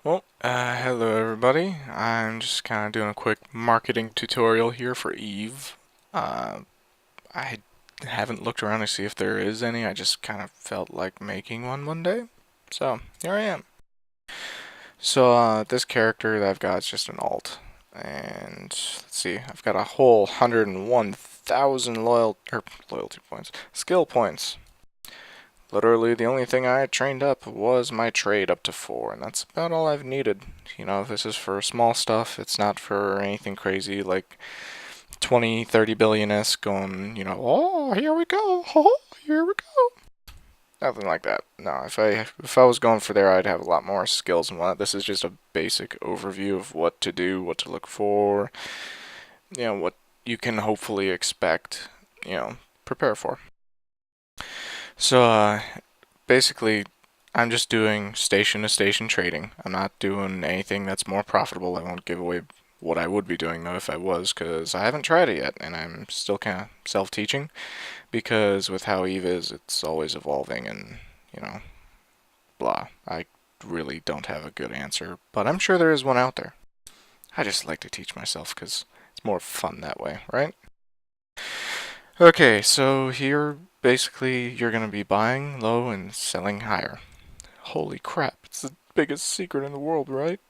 Hello everybody. I'm just kind of doing a quick marketing tutorial here for Eve. Uh, I haven't looked around to see if there is any. I just kind of felt like making one day. So, here I am. This character that I've got is just an alt. And, let's see, I've got a whole 101,000 loyalty points. Skill points. Literally, the only thing I had trained up was my trade up to 4, and that's about all I've needed. This is for small stuff. It's not for anything crazy like 20, 30 billion-esque going, oh, here we go, oh, here we go. Nothing like that. No, if I was going for there, I'd have a lot more skills and whatnot. This is just a basic overview of what to do, what to look for, what you can hopefully expect, prepare for. So, basically, I'm just doing station to station trading. I'm not doing anything that's more profitable. I won't give away what I would be doing though if I was, because I haven't tried it yet, and I'm still kind of self-teaching. Because with how Eve is, it's always evolving, and blah. I really don't have a good answer, but I'm sure there is one out there. I just like to teach myself because it's more fun that way, right? Okay, so here basically you're gonna be buying low and selling higher. Holy crap, it's the biggest secret in the world, right?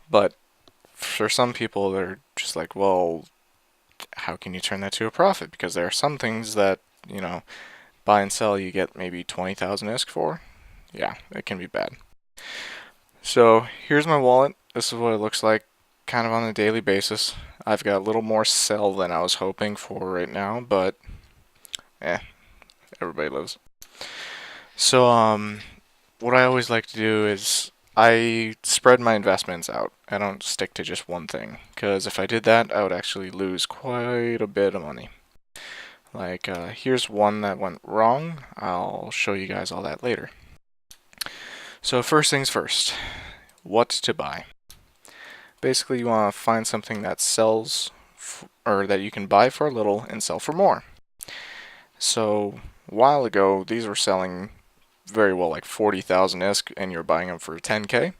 But for some people, they're just like, well, how can you turn that to a profit? Because there are some things that, buy and sell, you get maybe 20,000 ISK for. Yeah, it can be bad. So here's my wallet. This is what it looks like kind of on a daily basis. I've got a little more sell than I was hoping for right now, but eh, everybody lives. So, what I always like to do is I spread my investments out. I don't stick to just one thing, because if I did that, I would actually lose quite a bit of money. Like, here's one that went wrong. I'll show you guys all that later. So, first things first, what to buy. Basically, you want to find something that sells, or that you can buy for a little and sell for more. So, a while ago, these were selling very well, like 40,000 ISK, and you're buying them for 10k.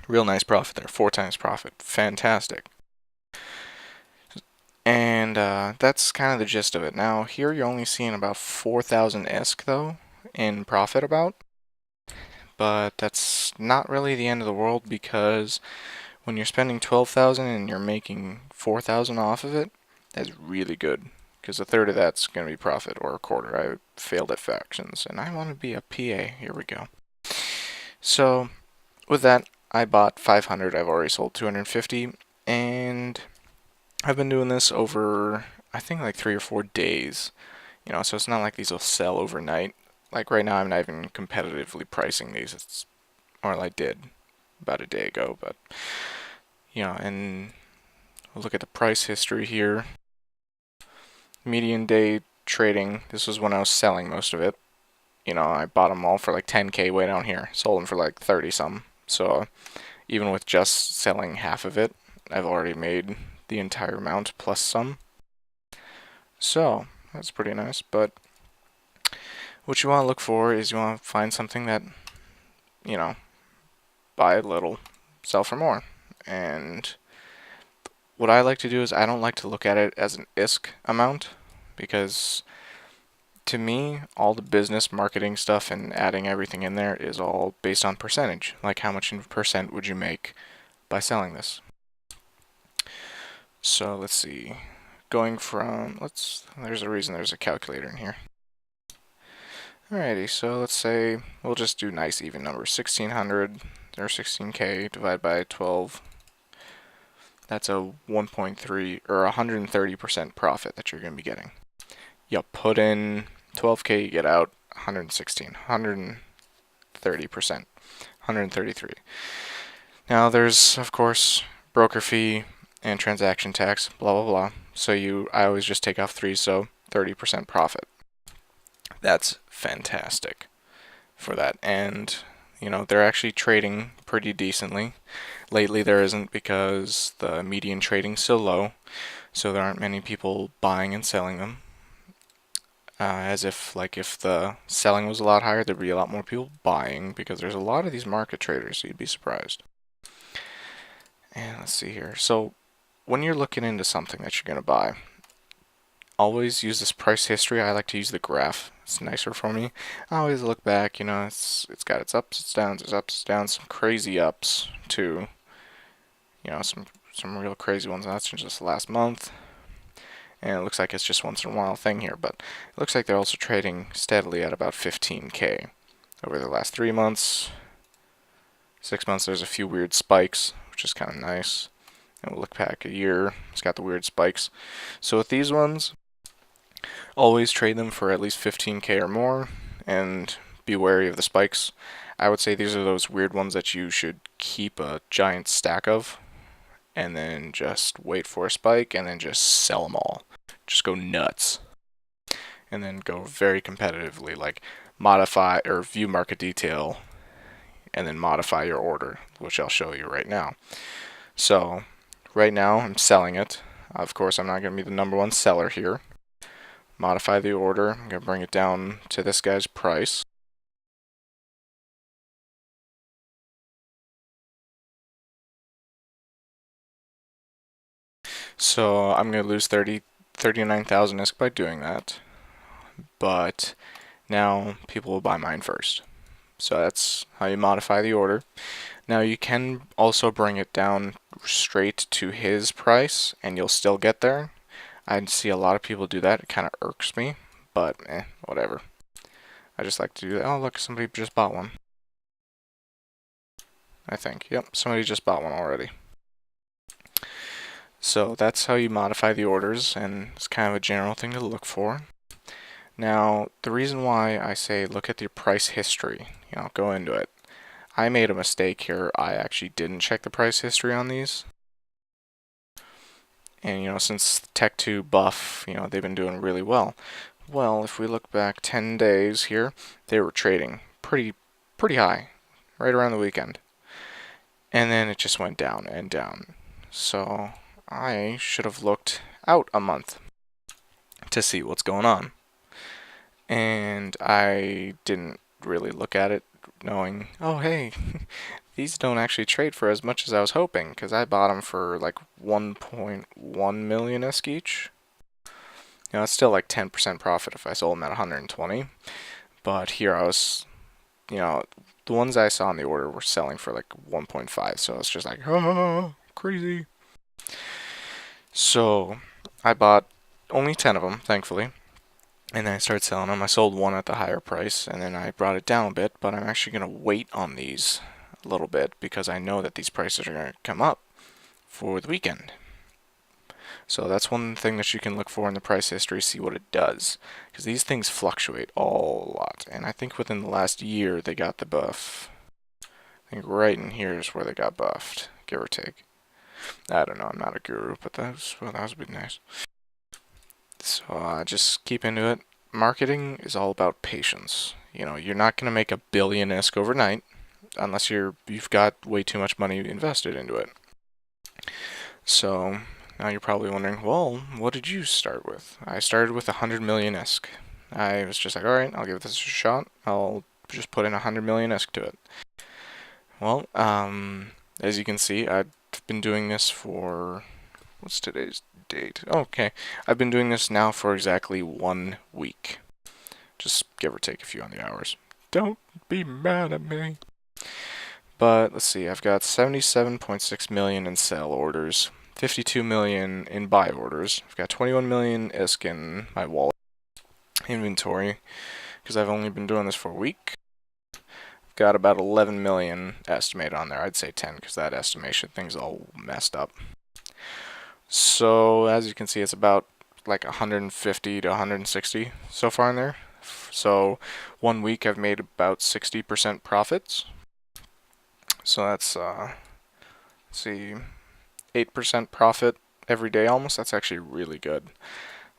Real nice profit there, 4 times profit. Fantastic. And that's kind of the gist of it. Now, here you're only seeing about 4,000 ISK, though, in profit about. But that's not really the end of the world, because when you're spending 12,000 and you're making 4,000 off of it, that's really good. Because a third of that's going to be profit, or a quarter. I failed at factions, and I want to be a PA. Here we go. So, with that, I bought 500. I've already sold 250, and I've been doing this over, I think, like 3 or 4 days. So it's not like these will sell overnight. Like right now, I'm not even competitively pricing these. Or I did about a day ago, but and we'll look at the price history here. Median day trading. This was when I was selling most of it. I bought them all for like 10k way down here. Sold them for like 30 some. So even with just selling half of it, I've already made the entire amount plus some. So that's pretty nice. But what you want to look for is you want to find something that, you know, buy a little, sell for more. And what I like to do is I don't like to look at it as an ISK amount, because to me, all the business marketing stuff and adding everything in there is all based on percentage. Like, how much in percent would you make by selling this? So let's see. There's a reason there's a calculator in here. Alrighty, so let's say we'll just do nice even numbers. 1600 or 16k divided by 12. That's a 1.3 or 130% profit that you're going to be getting. You put in 12k, you get out 116, 130%, 133. Now there's, of course, broker fee and transaction tax, blah blah blah. So I always just take off 3, so 30% profit. That's fantastic for that. And they're actually trading pretty decently. Lately there isn't, because the median trading's so low, so there aren't many people buying and selling them. as if like if the selling was a lot higher, there'd be a lot more people buying because there's a lot of these market traders, so you'd be surprised. And let's see here. So when you're looking into something that you're going to buy, always use this price history. I like to use the graph. It's nicer for me. I always look back, it's got its ups, its downs, some crazy ups to, some real crazy ones. And that's just last month. And it looks like it's just once in a while thing here, but it looks like they're also trading steadily at about 15K over the last 3 months. 6 months, there's a few weird spikes, which is kind of nice. And we'll look back a year, it's got the weird spikes. So with these ones, always trade them for at least 15K or more, and be wary of the spikes. I would say these are those weird ones that you should keep a giant stack of, and then just wait for a spike, and then just sell them all. Just go nuts. And then go very competitively, like modify or view market detail, and then modify your order, which I'll show you right now. So, right now I'm selling it. Of course, I'm not going to be the number one seller here. Modify the order. I'm going to bring it down to this guy's price. So I'm going to lose 39,000 ISK by doing that. But now people will buy mine first. So that's how you modify the order. Now you can also bring it down straight to his price and you'll still get there. I see a lot of people do that. It kind of irks me, but whatever. I just like to do that. Oh, look, somebody just bought one. I think. Yep, somebody just bought one already. So that's how you modify the orders, and it's kind of a general thing to look for. Now, the reason why I say look at your price history, go into it. I made a mistake here. I actually didn't check the price history on these. And, since Tech2 buff, they've been doing really well. Well, if we look back 10 days here, they were trading pretty high, right around the weekend. And then it just went down and down. So I should have looked out a month to see what's going on. And I didn't really look at it knowing, oh hey, these don't actually trade for as much as I was hoping, because I bought them for like 1.1 million ISK each. It's still like 10% profit if I sold them at 120. But here I was, the ones I saw in the order were selling for like 1.5, so it's just like, oh, crazy. So I bought only 10 of them, thankfully. And then I started selling them. I sold one at the higher price, and then I brought it down a bit, but I'm actually going to wait on these a little bit because I know that these prices are going to come up for the weekend. So that's one thing that you can look for in the price history, see what it does. Because these things fluctuate a lot, and I think within the last year they got the buff. I think right in here is where they got buffed, give or take. I don't know, I'm not a guru, but that was a bit nice. So just keep into it. Marketing is all about patience. You're not going to make a billion ISK overnight unless you've got way too much money invested into it. So now you're probably wondering, well, what did you start with? I started with 100 million ISK. I was just like, alright, I'll give this a shot. I'll just put in 100 million ISK to it. Well, as you can see, I've been doing this for, what's today's date? Okay, I've been doing this now for exactly 1 week. Just give or take a few on the hours. Don't be mad at me. But let's see, I've got 77.6 million in sell orders, 52 million in buy orders. I've got 21 million ISK in my wallet inventory because I've only been doing this for a week. I've got about 11 million estimated on there. I'd say 10 because that estimation thing's all messed up. So as you can see, it's about like 150 to 160 so far in there. So 1 week I've made about 60% profits. So that's, let's see, 8% profit every day almost. That's actually really good.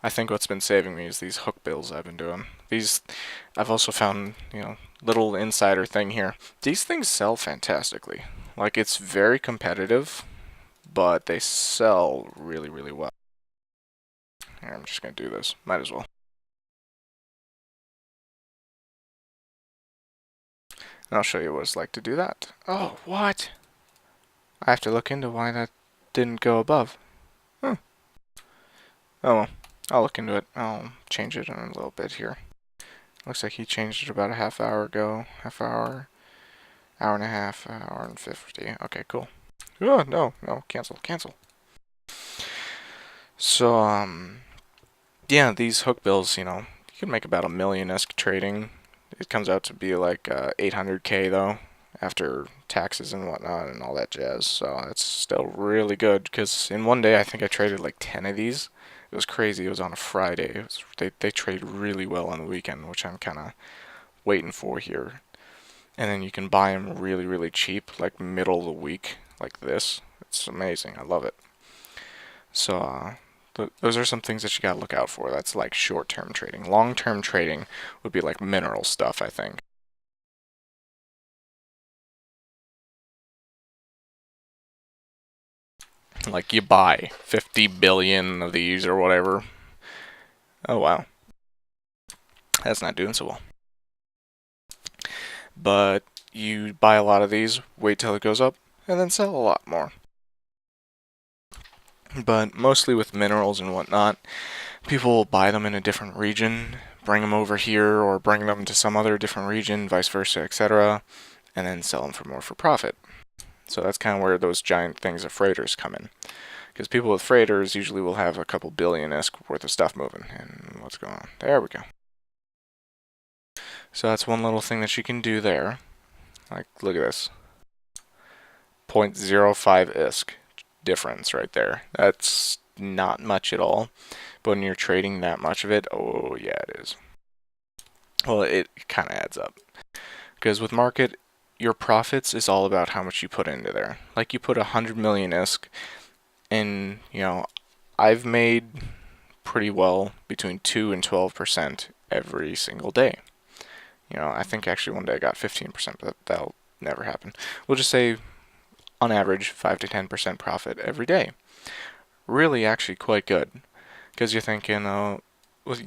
I think what's been saving me is these hook bills I've been doing. I've also found, little insider thing here. These things sell fantastically. Like, it's very competitive, but they sell really, really well. Here, I'm just going to do this. Might as well. And I'll show you what it's like to do that. Oh, what? I have to look into why that didn't go above. Hmm. Oh well, I'll look into it. I'll change it in a little bit here. Looks like he changed it about a half hour ago. Half hour, hour and a half, hour and 50. Okay, cool. Oh, no, cancel, cancel. So, yeah, these hook bills, you can make about a million-esque trading. It comes out to be like 800K though, after taxes and whatnot and all that jazz. So it's still really good because in one day I think I traded like 10 of these. It was crazy. It was on a Friday. They trade really well on the weekend, which I'm kind of waiting for here. And then you can buy them really, really cheap, like middle of the week, like this. It's amazing. I love it. So, those are some things that you gotta look out for. That's like short-term trading. Long-term trading would be like mineral stuff, I think. Like you buy 50 billion of these or whatever. Oh wow, that's not doing so well. But you buy a lot of these, wait till it goes up, and then sell a lot more. But mostly with minerals and whatnot, people will buy them in a different region, bring them over here, or bring them to some other different region, vice versa, etc., and then sell them for more for profit. So that's kind of where those giant things of freighters come in. Because people with freighters usually will have a couple billion-esque worth of stuff moving. And what's going on? There we go. So that's one little thing that you can do there. Like, look at this. 0.05 ISK difference right there. That's not much at all. But when you're trading that much of it, oh yeah, it is. Well, it kind of adds up. Because with market, your profits is all about how much you put into there. Like you put 100 million ISK, and I've made pretty well between 2 and 12% every single day. I think actually one day I got 15%, but that'll never happen. We'll just say on average 5 to 10% profit every day. Really actually quite good. Because you're thinking, well,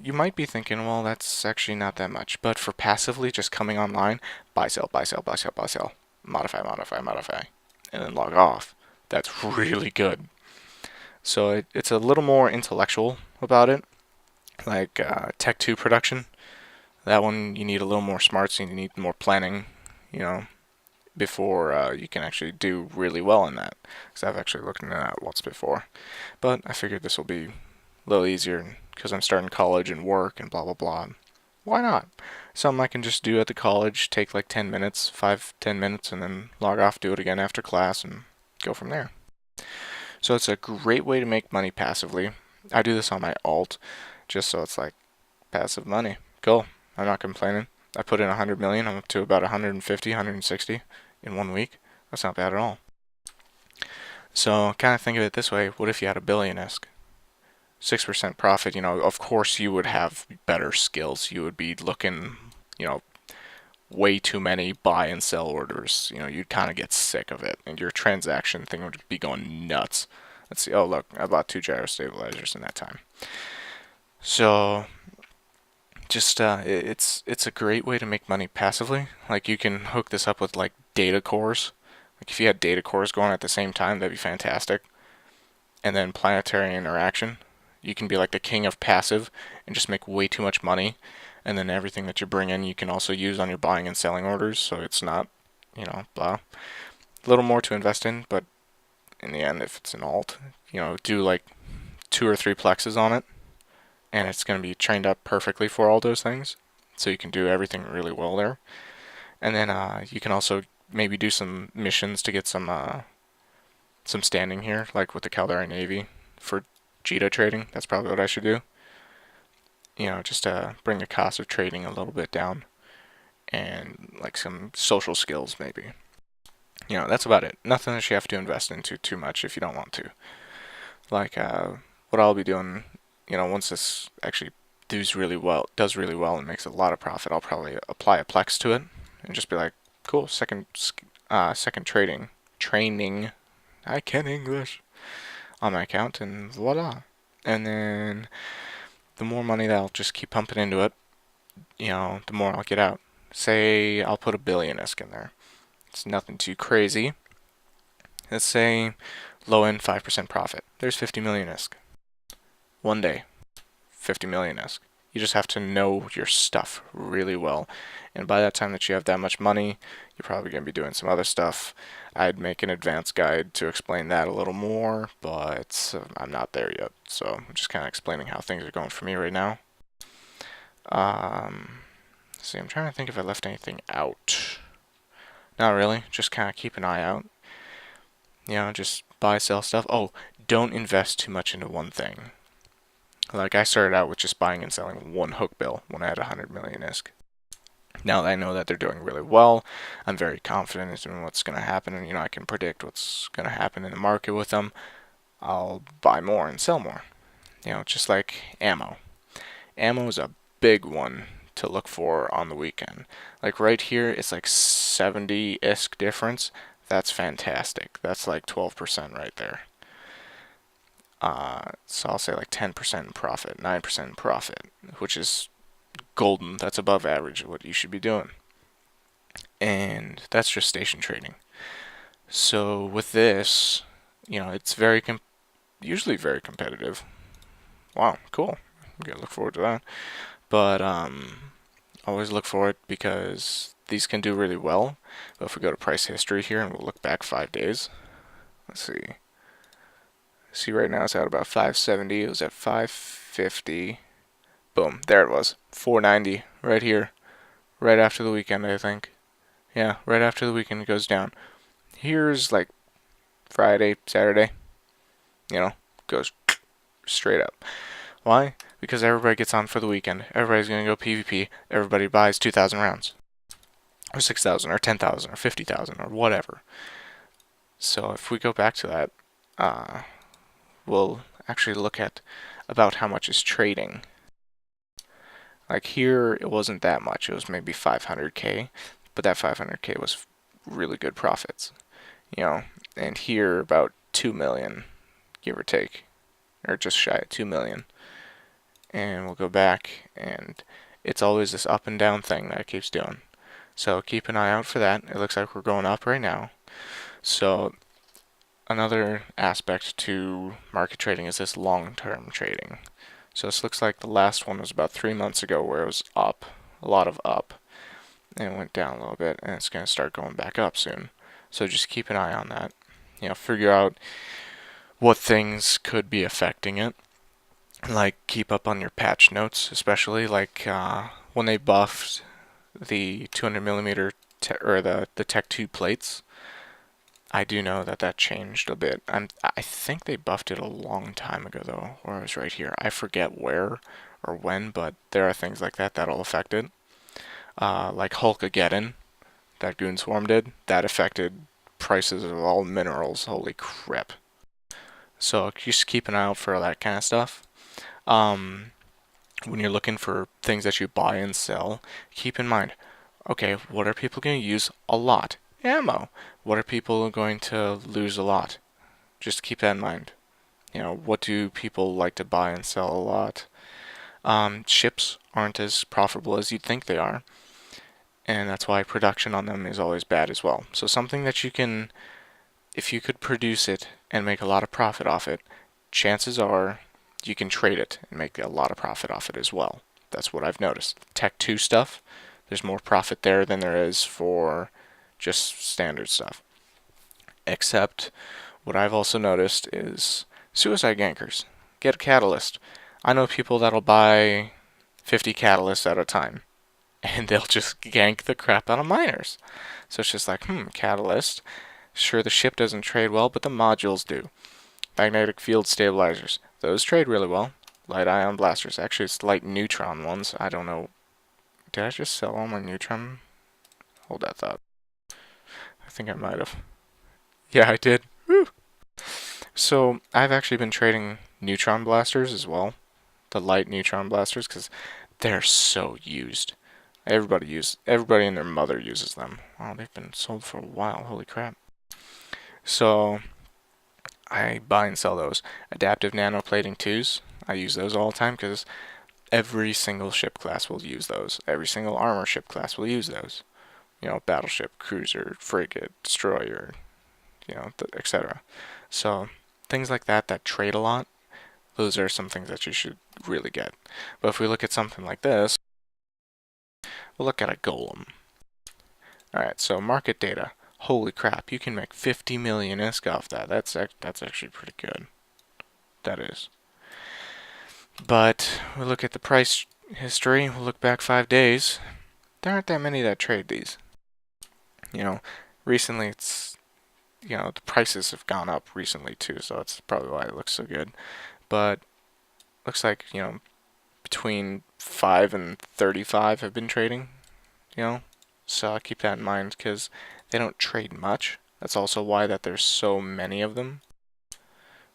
you might be thinking, well, that's actually not that much. But for passively just coming online, buy, sell, buy, sell, buy, sell, buy, sell, modify, modify, modify, and then log off. That's really good. So it's a little more intellectual about it, like Tech 2 production. That one you need a little more smarts and you need more planning, before you can actually do really well in that. Because I've actually looked into that once before. But I figured this will be a little easier because I'm starting college and work and blah blah blah. Why not? Something I can just do at the college, take like 10 minutes, 5-10 minutes, and then log off, do it again after class, and go from there. So it's a great way to make money passively. I do this on my alt, just so it's like passive money. Cool. I'm not complaining. I put in 100 million. I'm up to about 150, 160 in 1 week. That's not bad at all. So kind of think of it this way. What if you had a billion-esque? 6% profit, of course you would have better skills. You would be looking, way too many buy and sell orders. You'd kind of get sick of it, and your transaction thing would be going nuts. Let's see. Oh, look, I bought 2 gyro stabilizers in that time. So, just it's a great way to make money passively. Like you can hook this up with like data cores. Like if you had data cores going at the same time, that'd be fantastic. And then planetary interaction. You can be like the king of passive and just make way too much money. And then everything that you bring in, you can also use on your buying and selling orders. So it's not, blah. A little more to invest in, but in the end, if it's an alt, do like 2 or 3 plexes on it, and it's going to be trained up perfectly for all those things. So you can do everything really well there. And then you can also maybe do some missions to get some standing here, like with the Caldari Navy for JITA trading. That's probably what I should do. Just to bring the cost of trading a little bit down, and like some social skills maybe. That's about it. Nothing that you have to invest into too much if you don't want to. Like what I'll be doing, once this actually does really well and makes a lot of profit, I'll probably apply a Plex to it and just be like, cool, second training. I can English on my account, and voila. And then the more money that I'll just keep pumping into it, the more I'll get out. Say I'll put a billion ISK in there. It's nothing too crazy. Let's say low end 5% profit. There's 50 million ISK. One day, 50 million ISK. You just have to know your stuff really well. And by that time that you have that much money, you're probably going to be doing some other stuff. I'd make an advanced guide to explain that a little more, but I'm not there yet. So I'm just kind of explaining how things are going for me right now. See, I'm trying to think if I left anything out. Not really. Just kind of keep an eye out. Just buy, sell stuff. Oh, don't invest too much into one thing. Like, I started out with just buying and selling one hook bill when I had 100 million ISK. Now that I know that they're doing really well, I'm very confident in what's going to happen, and I can predict what's going to happen in the market with them. I'll buy more and sell more. Just like ammo. Ammo is a big one to look for on the weekend. Like right here, it's like 70 ISK difference. That's fantastic. That's like 12% right there. So I'll say like 10% profit, 9% profit, which is golden. That's above average of what you should be doing. And that's just station trading. So with this, it's usually very competitive. Wow, cool. I'm gonna look forward to that. But always look for it because these can do really well. But if we go to price history here and we'll look back 5 days, let's see. See, right now it's at about 570. It was at 550. Boom, there it was. 490 right here. Right after the weekend, I think. Yeah, right after the weekend it goes down. Here's like Friday, Saturday. Goes straight up. Why? Because everybody gets on for the weekend. Everybody's going to go PvP. Everybody buys 2,000 rounds. Or 6,000, or 10,000, or 50,000, or whatever. So if we go back to that, we'll actually look at about how much is trading. Like here, it wasn't that much. It was maybe 500k, but that 500k was really good profits. And here about 2 million, give or take, or just shy of 2 million. And we'll go back, and it's always this up and down thing that it keeps doing. So keep an eye out for that. It looks like we're going up right now. So another aspect to market trading is this long-term trading. So this looks like the last one was about 3 months ago where it was up, a lot of up, and it went down a little bit, and it's going to start going back up soon. So just keep an eye on that. Figure out what things could be affecting it. Like, keep up on your patch notes, especially like when they buffed the 200 millimeter or the Tech 2 plates. I do know that changed a bit. I think they buffed it a long time ago though, or it was right here. I forget where or when, but there are things like that that'll affect it. Like Hulkageddon, that Goon Swarm did, that affected prices of all minerals. Holy crap. So just keep an eye out for that kind of stuff. When you're looking for things that you buy and sell, keep in mind, okay, what are people going to use a lot? Ammo. What are people going to lose a lot? Just keep that in mind. What do people like to buy and sell a lot? Ships aren't as profitable as you'd think they are, and that's why production on them is always bad as well. So something that if you could produce it and make a lot of profit off it, chances are you can trade it and make a lot of profit off it as well. That's what I've noticed. Tech 2 stuff, there's more profit there than there is for just standard stuff. Except what I've also noticed is suicide gankers. Get a catalyst. I know people that'll buy 50 catalysts at a time, and they'll just gank the crap out of miners. So it's just like, catalyst. Sure, the ship doesn't trade well, but the modules do. Magnetic field stabilizers. Those trade really well. Light ion blasters. Actually, it's light neutron ones. I don't know. Did I just sell all my neutron? Hold that thought. I think I might have. Yeah, I did. Woo. So I've actually been trading neutron blasters as well. The light neutron blasters, because they're so used. Everybody and their mother uses them. Wow, they've been sold for a while. Holy crap. So I buy and sell those. Adaptive nanoplating 2s. I use those all the time because every single ship class will use those. Every single armor ship class will use those. Battleship, cruiser, frigate, destroyer, etc. So things like that trade a lot, those are some things that you should really get. But if we look at something like this, we'll look at a golem. Alright, so market data. Holy crap, you can make 50 million ISK off that. That's actually pretty good. That is. But we look at the price history, we'll look back 5 days. There aren't that many that trade these. Recently it's, the prices have gone up recently too, so that's probably why it looks so good. But looks like, between 5 and 35 have been trading, so keep that in mind because they don't trade much. That's also why that there's so many of them.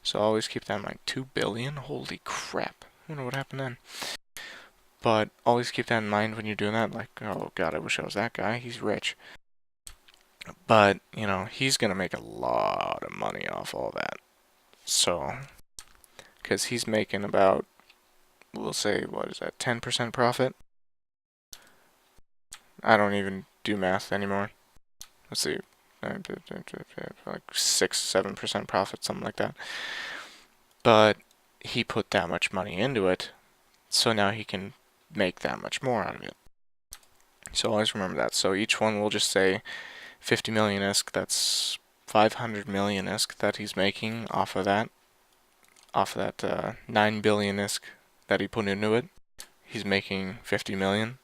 So always keep that in mind. 2 billion? Holy crap. I wonder what happened then. But always keep that in mind when you're doing that. Like, oh god, I wish I was that guy. He's rich. But, he's going to make a lot of money off all that. So, because he's making about, we'll say, what is that, 10% profit? I don't even do math anymore. Let's see, like 6-7% profit, something like that. But he put that much money into it, so now he can make that much more out of it. So always remember that. So each one will just say 50 million ISK, that's 500 million ISK that he's making off of that 9 billion ISK that he put into it. He's making 50 million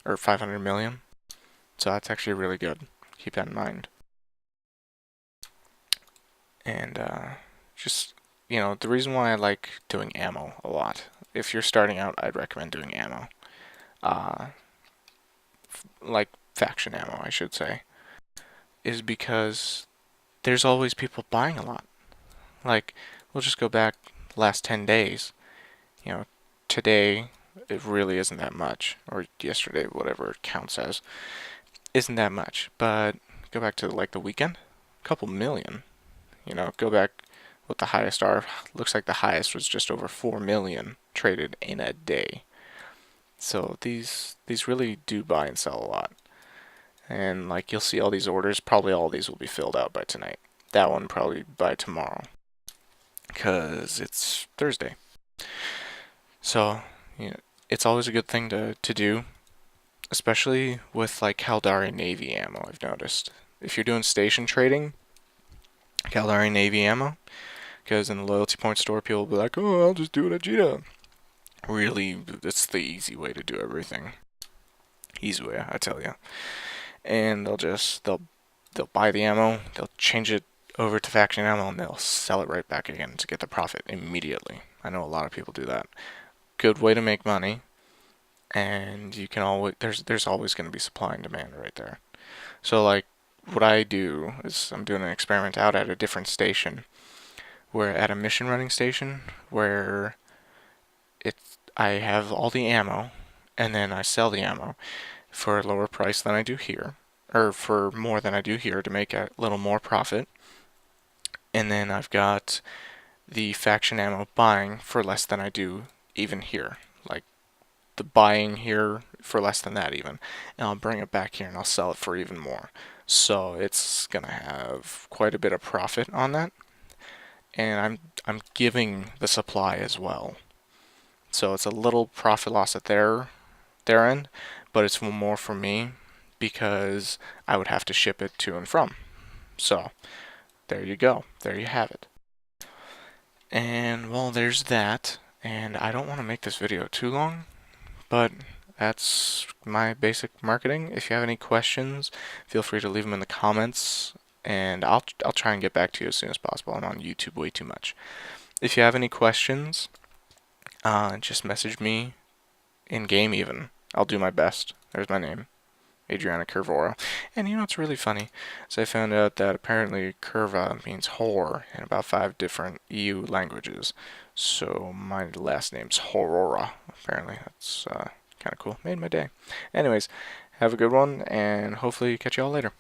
or 500 million. So that's actually really good. Keep that in mind. And just, the reason why I like doing ammo a lot, if you're starting out, I'd recommend doing ammo. Like faction ammo, I should say, is because there's always people buying a lot. Like, we'll just go back last 10 days. Today, it really isn't that much, or yesterday, whatever it counts as, isn't that much. But go back to like the weekend, a couple million. Go back what the highest are. Looks like the highest was just over 4 million traded in a day. So these really do buy and sell a lot. And like you'll see all these orders, probably all these will be filled out by tonight. That one probably by tomorrow, because it's Thursday. So it's always a good thing to do, especially with like Caldari Navy ammo. I've noticed if you're doing station trading, Caldari Navy ammo, because in the loyalty point store, people will be like, "Oh, I'll just do it at Jita." Really, it's the easy way to do everything. Easy way, I tell you. And they'll buy the ammo, they'll change it over to faction ammo, and they'll sell it right back again to get the profit immediately. I know a lot of people do that. Good way to make money, and you can always there's always going to be supply and demand right there. So like what I do is I'm doing an experiment out at a different station, where at a mission running station where I have all the ammo, and then I sell the ammo for a lower price than I do here, or for more than I do here to make a little more profit. And then I've got the faction ammo buying for less than I do even here. Like the buying here for less than that even. And I'll bring it back here and I'll sell it for even more. So it's gonna have quite a bit of profit on that. And I'm giving the supply as well. So it's a little profit loss at their end, but it's more for me because I would have to ship it to and from. So there you go. There you have it. And well, there's that. And I don't want to make this video too long, but that's my basic marketing. If you have any questions, feel free to leave them in the comments, and I'll try and get back to you as soon as possible. I'm on YouTube way too much. If you have any questions, just message me in game even. I'll do my best. There's my name, Adriana Curvora. And it's really funny. So I found out that apparently curva means whore in about 5 different EU languages. So my last name's Horora. Apparently that's kind of cool. Made my day. Anyways, have a good one, and hopefully catch y'all later.